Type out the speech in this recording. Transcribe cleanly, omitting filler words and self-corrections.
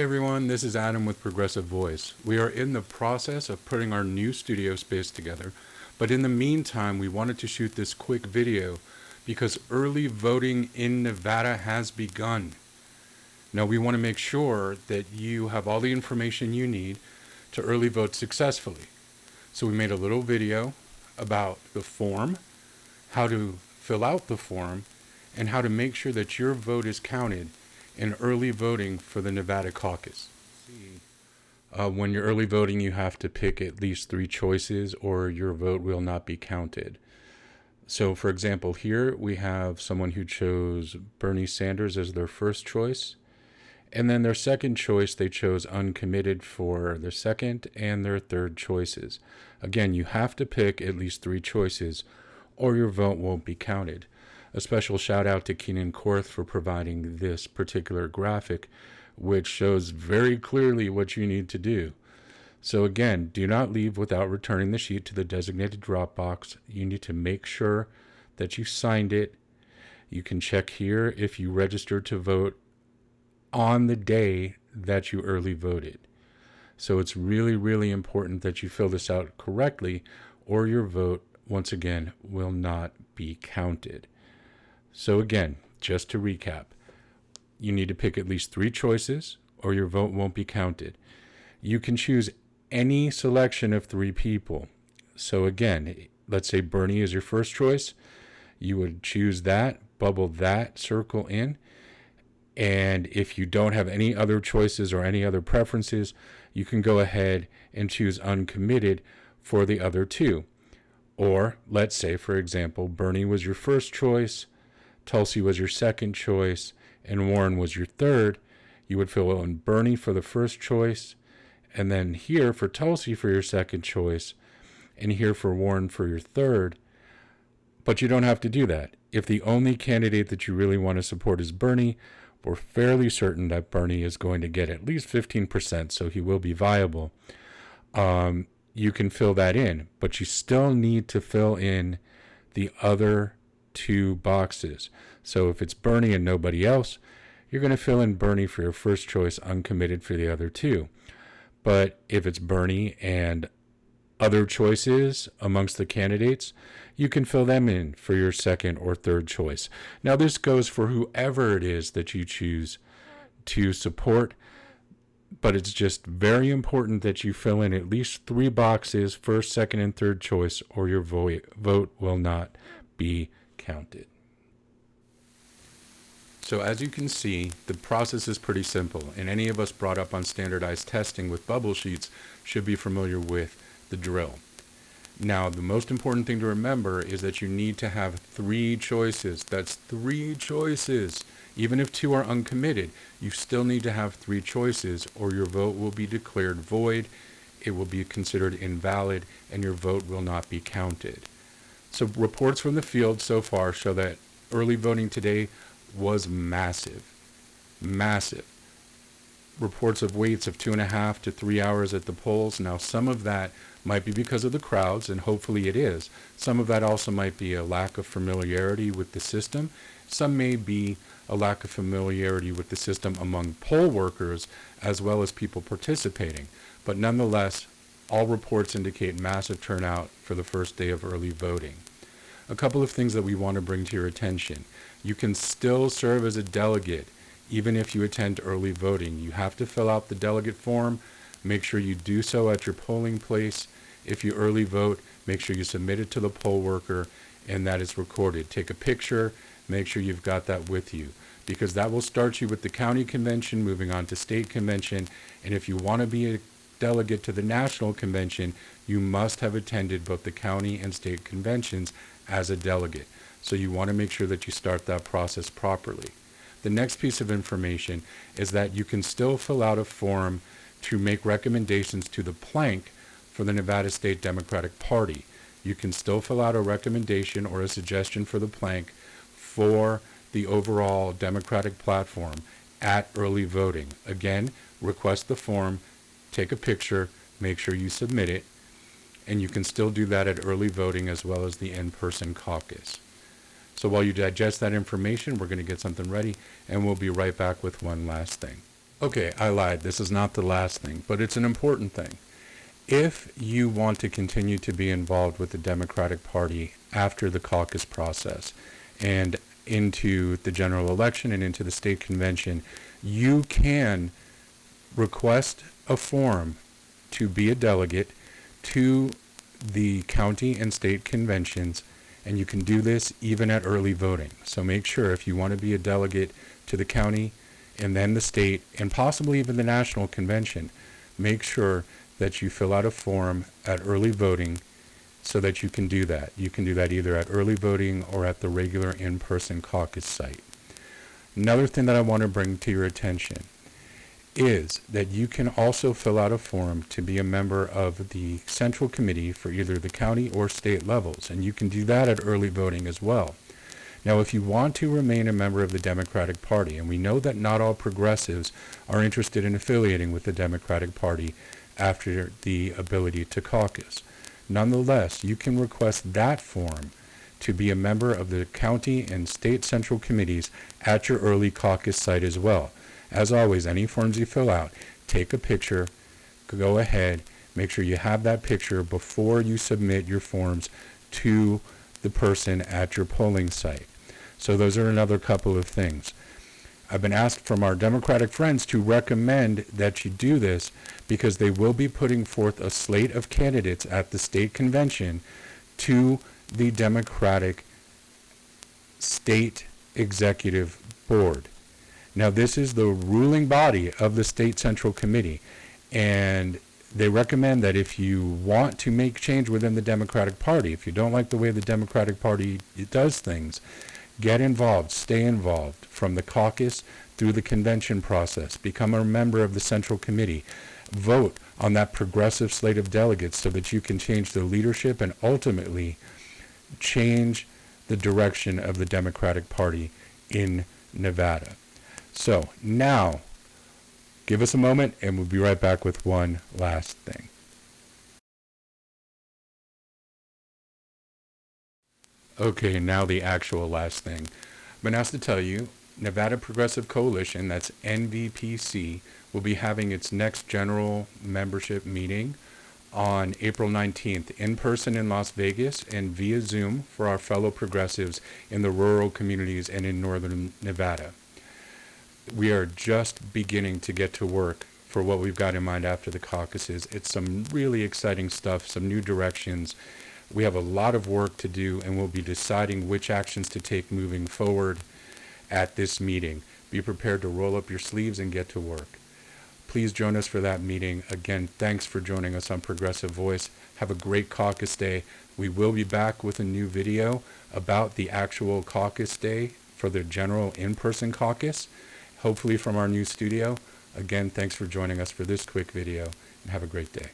Hey everyone, this is Adam with Progressive Voice. We are in the process of putting our new studio space together, but in the meantime, we wanted to shoot this quick video because early voting in Nevada has begun. Now, we want to make sure that you have all the information you need to early vote successfully. So we made a little video about the form, how to fill out the form, and how to make sure that your vote is counted in early voting for the Nevada Caucus. When you're early voting, you have to pick at least 3 choices or your vote will not be counted. So, for example, here we have someone who chose Bernie Sanders as their first choice. And then their second choice, they chose Uncommitted for their second and their third choices. Again, you have to pick at least 3 choices or your vote won't be counted. A special shout out to Keenan Korth for providing this particular graphic, which shows very clearly what you need to do. So again, do not leave without returning the sheet to the designated drop box. You need to make sure that you signed it. You can check here if you registered to vote on the day that you early voted. So it's really, really important that you fill this out correctly, or your vote, once again, will not be counted. So again, just to recap, you need to pick at least 3 choices or your vote won't be counted. You can choose any selection of 3 people. So again, let's say Bernie is your first choice. You would choose that, bubble that circle in. And if you don't have any other choices or any other preferences, you can go ahead and choose Uncommitted for the other 2. Or let's say, for example, Bernie was your first choice, Tulsi was your second choice, and Warren was your third. You would fill in Bernie for the first choice, and then here for Tulsi for your second choice, and here for Warren for your third. But you don't have to do that. If the only candidate that you really want to support is Bernie, we're fairly certain that Bernie is going to get at least 15%, so he will be viable. You can fill that in, but you still need to fill in the other 2 boxes. So if it's Bernie and nobody else, you're going to fill in Bernie for your first choice, Uncommitted for the other 2. But if it's Bernie and other choices amongst the candidates, you can fill them in for your second or third choice. Now this goes for whoever it is that you choose to support, but it's just very important that you fill in at least 3 boxes, first, second, and third choice, or your vote will not be counted. So as you can see, the process is pretty simple, and any of us brought up on standardized testing with bubble sheets should be familiar with the drill. Now, the most important thing to remember is that you need to have 3 choices. That's 3 choices. Even if 2 are uncommitted, you still need to have 3 choices, or your vote will be declared void, it will be considered invalid, and your vote will not be counted. So reports from the field so far show that early voting today was massive. Reports of waits of 2.5 to 3 hours at the polls. Now, some of that might be because of the crowds, and hopefully it is. Some of that also might be a lack of familiarity with the system. Some may be a lack of familiarity with the system among poll workers as well as people participating. But nonetheless, all reports indicate massive turnout for the first day of early voting. A couple of things that we want to bring to your attention. You can still serve as a delegate even if you attend early voting. You have to fill out the delegate form. Make sure you do so at your polling place. If you early vote, make sure you submit it to the poll worker and that is recorded. Take a picture, make sure you've got that with you, because that will start you with the county convention, moving on to state convention. And if you want to be a delegate to the national convention, you must have attended both the county and state conventions as a delegate. So you want to make sure that you start that process properly. The next piece of information is that you can still fill out a form to make recommendations to the plank for the Nevada State Democratic Party. You can still fill out a recommendation or a suggestion for the plank for the overall Democratic platform at early voting. Again, request the form, take a picture, make sure you submit it, and you can still do that at early voting as well as the in-person caucus. So while you digest that information, we're going to get something ready, and we'll be right back with one last thing. Okay, I lied. This is not the last thing, but it's an important thing. If you want to continue to be involved with the Democratic Party after the caucus process and into the general election and into the state convention, you can request a form to be a delegate to the county and state conventions, and you can do this even at early voting. So make sure if you want to be a delegate to the county and then the state and possibly even the national convention, make sure that you fill out a form at early voting so that you can do that. You can do that either at early voting or at the regular in-person caucus site. Another thing that I want to bring to your attention is that you can also fill out a form to be a member of the central committee for either the county or state levels, and you can do that at early voting as well. Now, if you want to remain a member of the Democratic Party, and we know that not all progressives are interested in affiliating with the Democratic Party after the ability to caucus, nonetheless, you can request that form to be a member of the county and state central committees at your early caucus site as well. As always, any forms you fill out, take a picture, go ahead, make sure you have that picture before you submit your forms to the person at your polling site. So those are another couple of things. I've been asked from our Democratic friends to recommend that you do this because they will be putting forth a slate of candidates at the state convention to the Democratic State Executive Board. Now, this is the ruling body of the State Central Committee, and they recommend that if you want to make change within the Democratic Party, if you don't like the way the Democratic Party does things, get involved, stay involved from the caucus through the convention process, become a member of the Central Committee, vote on that progressive slate of delegates so that you can change the leadership and ultimately change the direction of the Democratic Party in Nevada. So now, give us a moment and we'll be right back with one last thing. Okay, now the actual last thing. I've been asked to tell you, Nevada Progressive Coalition, that's NVPC, will be having its next general membership meeting on April 19th, in person in Las Vegas and via Zoom for our fellow progressives in the rural communities and in northern Nevada. We are just beginning to get to work for what we've got in mind after the caucuses. It's some really exciting stuff, some new directions. We have a lot of work to do, and we'll be deciding which actions to take moving forward at this meeting. Be prepared to roll up your sleeves and get to work. Please join us for that meeting. Again, thanks for joining us on Progressive Voice. Have a great caucus day. We will be back with a new video about the actual caucus day for the general in-person caucus, hopefully from our new studio. Again, thanks for joining us for this quick video, and have a great day.